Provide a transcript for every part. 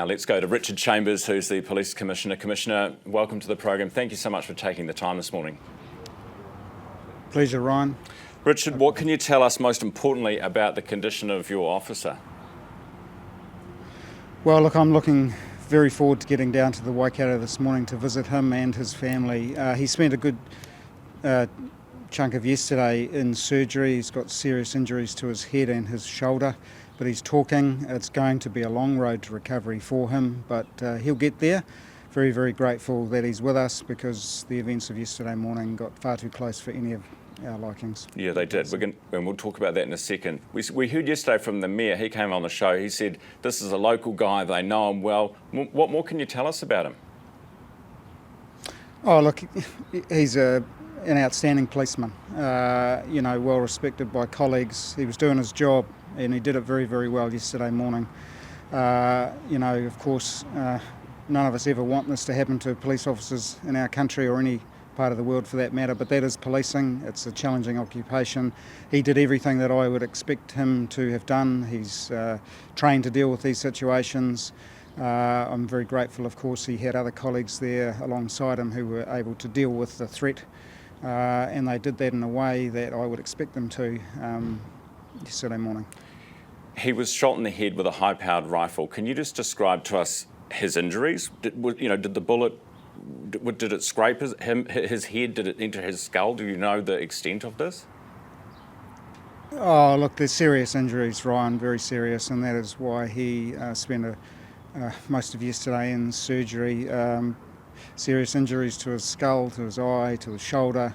Now let's go to Richard Chambers, who's the Police Commissioner. Commissioner, welcome to the program. Thank you so much for taking the time this morning. Pleasure, Ryan. Richard, what can you tell us most importantly about the condition of your officer? Well, look, I'm looking very forward to getting down to the Waikato this morning to visit him and his family. He spent a good chunk of yesterday in surgery. He's got serious injuries to his head and his shoulder, but he's talking. It's going to be a long road to recovery for him, but he'll get there. Very, very grateful that he's with us, because the events of yesterday morning got far too close for any of our likings. Yeah, they did. And we'll talk about that in a second. We heard yesterday from the Mayor. He came on the show. He said this is a local guy. They know him well. What more can you tell us about him? Oh, look, he's an outstanding policeman. Well respected by colleagues. He was doing his job, and he did it very, very well yesterday morning. Of course, none of us ever want this to happen to police officers in our country or any part of the world for that matter, but that is policing. It's a challenging occupation. He did everything that I would expect him to have done. He's trained to deal with these situations. I'm very grateful, of course, he had other colleagues there alongside him who were able to deal with the threat, and they did that in a way that I would expect them to yesterday morning. He was shot in the head with a high-powered rifle. Can you just describe to us his injuries? Did the bullet, did it scrape his head? Did it enter his skull? Do you know the extent of this? Oh, look, there's serious injuries, Ryan, very serious, and that is why he spent most of yesterday in surgery. Serious injuries to his skull, to his eye, to his shoulder,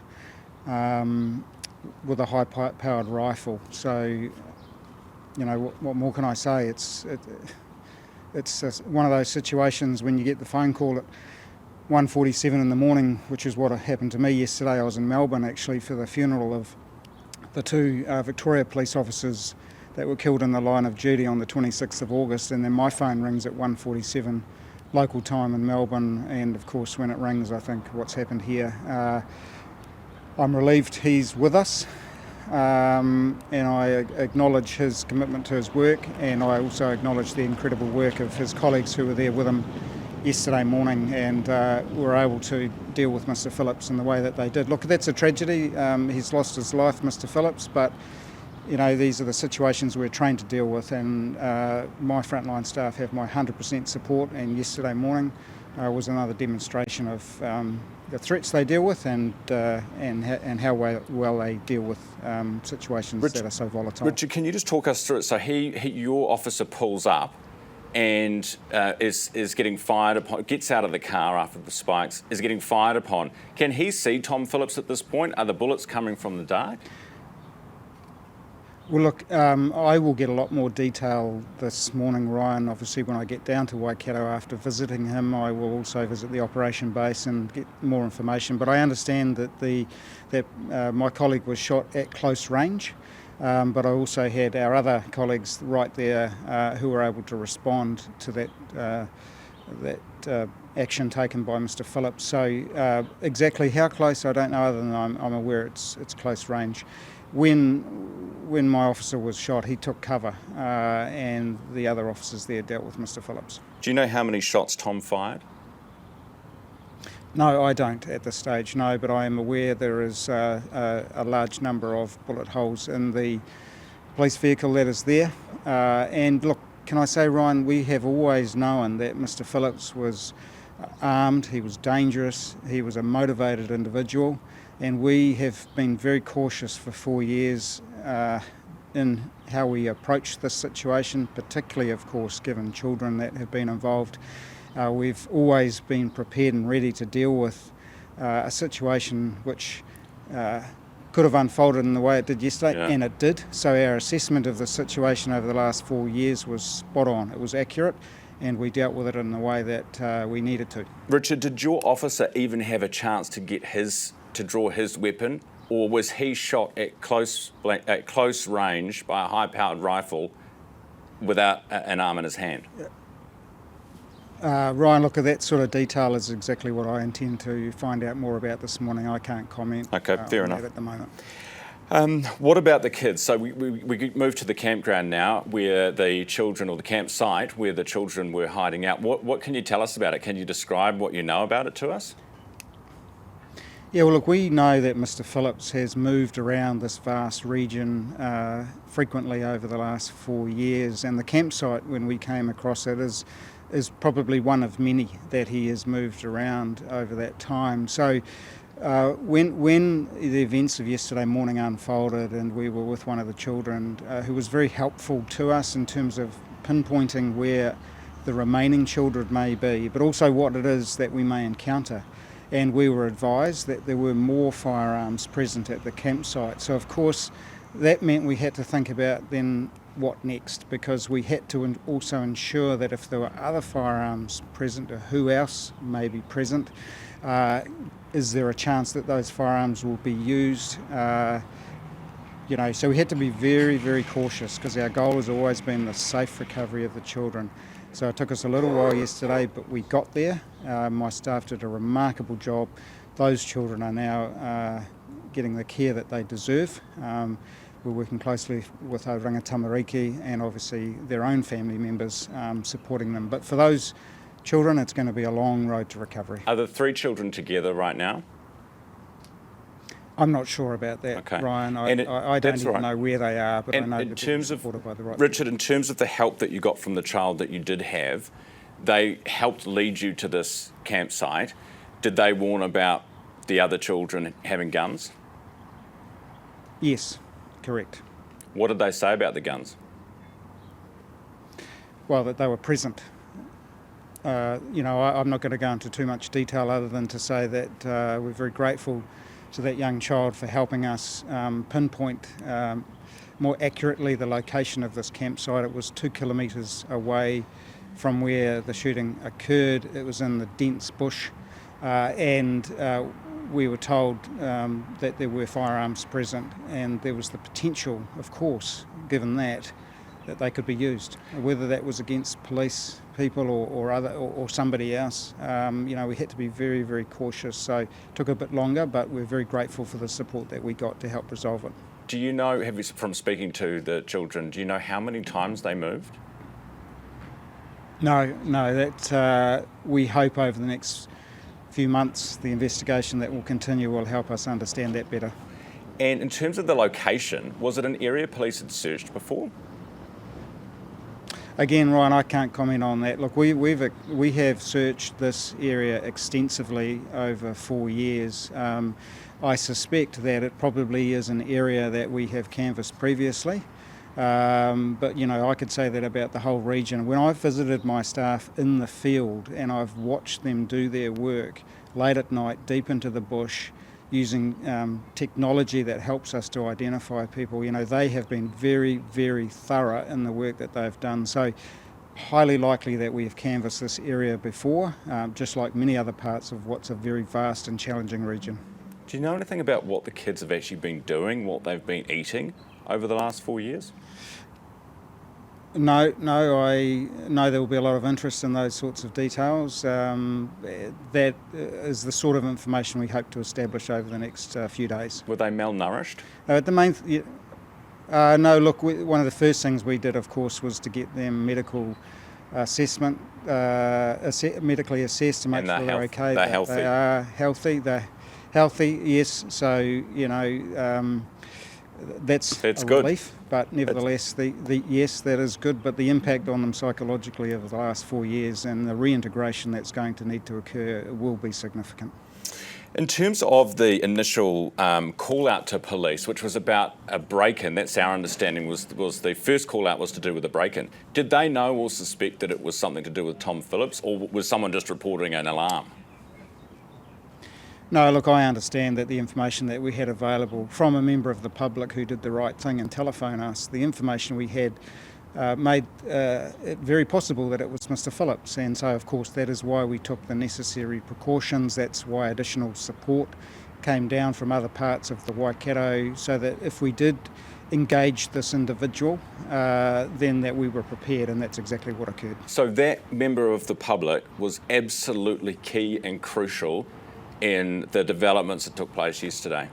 with a high-powered rifle. So, what more can I say? It's one of those situations when you get the phone call at 1:47 in the morning, which is what happened to me yesterday. I was in Melbourne actually for the funeral of the two Victoria police officers that were killed in the line of duty on the 26th of August, and then my phone rings at 1:47 local time in Melbourne, and of course when it rings I think what's happened here. I'm relieved he's with us, and I acknowledge his commitment to his work, and I also acknowledge the incredible work of his colleagues who were there with him yesterday morning and were able to deal with Mr. Phillips in the way that they did. Look, that's a tragedy. He's lost his life, Mr. Phillips, but these are the situations we're trained to deal with, and my frontline staff have my 100% support, and yesterday morning was another demonstration of the threats they deal with and how well they deal with situations that are so volatile. Richard, can you just talk us through it? So your officer pulls up and is getting fired upon, gets out of the car after the spikes, is getting fired upon. Can he see Tom Phillips at this point? Are the bullets coming from the dark? Well, look, I will get a lot more detail this morning, Ryan. Obviously, when I get down to Waikato after visiting him, I will also visit the operation base and get more information. But I understand that my colleague was shot at close range. But I also had our other colleagues right there who were able to respond to that action taken by Mr. Phillips. So exactly how close, I don't know, other than I'm aware it's close range. When my officer was shot, he took cover, and the other officers there dealt with Mr. Phillips. Do you know how many shots Tom fired? No, I don't at this stage, no, but I am aware there is a large number of bullet holes in the police vehicle that is there. And look, can I say, Ryan, we have always known that Mr. Phillips was armed, he was dangerous, he was a motivated individual, and we have been very cautious for 4 years in how we approach this situation, particularly, of course, given children that have been involved. We've always been prepared and ready to deal with a situation which could have unfolded in the way it did yesterday, and it did. So our assessment of the situation over the last 4 years was spot on. It was accurate, and we dealt with it in the way that we needed to. Richard, did your officer even have a chance to draw his weapon, or was he shot at close range by a high-powered rifle without an arm in his hand? Ryan, look, at that sort of detail is exactly what I intend to find out more about this morning. I can't comment fair enough at the moment. What about the kids? So we moved to the campground now, where the children, or the campsite where the children were hiding out. What can you tell us about it? Can you describe what you know about it to us? Yeah, well, look, we know that Mr. Phillips has moved around this vast region frequently over the last 4 years, and the campsite, when we came across it, is probably one of many that he has moved around over that time. So when the events of yesterday morning unfolded, and we were with one of the children who was very helpful to us in terms of pinpointing where the remaining children may be, but also what it is that we may encounter. And we were advised that there were more firearms present at the campsite. So of course that meant we had to think about then what next, because we had to also ensure that if there were other firearms present, or who else may be present, is there a chance that those firearms will be used? So we had to be very, very cautious, because our goal has always been the safe recovery of the children. So it took us a little while yesterday, but we got there. My staff did a remarkable job. Those children are now getting the care that they deserve. We're working closely with Auranga Tamariki and obviously their own family members supporting them. But for those children, it's going to be a long road to recovery. Are the 3 children together right now? I'm not sure about that, okay. Ryan. I don't even know where they are, but I know in that terms they're of, supported by the right Richard, in terms of the help that you got from the child that you did have, they helped lead you to this campsite. Did they warn about the other children having guns? Yes, correct. What did they say about the guns? Well, that they were present. I'm not going to go into too much detail other than to say that we're very grateful to that young child for helping us pinpoint more accurately the location of this campsite. It was 2 kilometres away from where the shooting occurred. It was in the dense bush, and we were told that there were firearms present, and there was the potential, of course, given that they could be used, whether that was against police people or somebody else. We had to be very, very cautious. So it took a bit longer, but we're very grateful for the support that we got to help resolve it. Do you know, from speaking to the children, do you know how many times they moved? No, that we hope over the next few months the investigation that will continue will help us understand that better. And in terms of the location, was it an area police had searched before? Again, Ryan, I can't comment on that. Look, we have searched this area extensively over 4 years. I suspect that it probably is an area that we have canvassed previously. But I could say that about the whole region. When I've visited my staff in the field and I've watched them do their work late at night, deep into the bush, using technology that helps us to identify people, they have been very, very thorough in the work that they've done. So highly likely that we have canvassed this area before, just like many other parts of what's a very vast and challenging region. Do you know anything about what the kids have actually been doing, what they've been eating over the last 4 years? No, I know there will be a lot of interest in those sorts of details. That is the sort of information we hope to establish over the next few days. Were they malnourished? No, look, one of the first things we did, of course, was to get them medical assessment, medically assessed to make sure they're okay. They're healthy. They are healthy. They're healthy, yes. So, that's a good. relief, but nevertheless, yes, that is good. But the impact on them psychologically over the last 4 years and the reintegration that's going to need to occur will be significant. In terms of the initial call out to police, which was about a break-in, that's our understanding, was the first call out was to do with a break-in. Did they know or suspect that it was something to do with Tom Phillips, or was someone just reporting an alarm? No, look, I understand that the information that we had available from a member of the public who did the right thing and telephoned us, the information we had made it very possible that it was Mr. Phillips. And so, of course, that is why we took the necessary precautions. That's why additional support came down from other parts of the Waikato, so that if we did engage this individual, then that we were prepared, and that's exactly what occurred. So that member of the public was absolutely key and crucial in the developments that took place yesterday?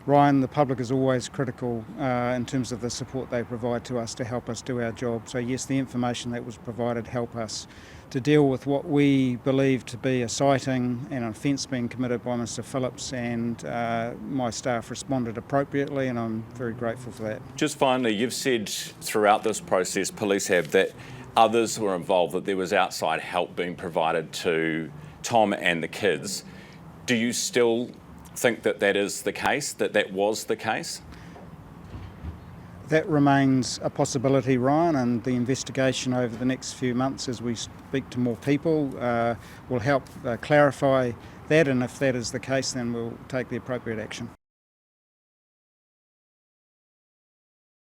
Ryan, the public is always critical in terms of the support they provide to us to help us do our job. So yes, the information that was provided helped us to deal with what we believe to be a sighting and an offence being committed by Mr Phillips, and my staff responded appropriately, and I'm very grateful for that. Just finally, you've said throughout this process, police have, that others were involved, that there was outside help being provided to Tom and the kids. Do you still think that that is the case, that was the case? That remains a possibility, Ryan, and the investigation over the next few months as we speak to more people will help clarify that, and if that is the case, then we'll take the appropriate action.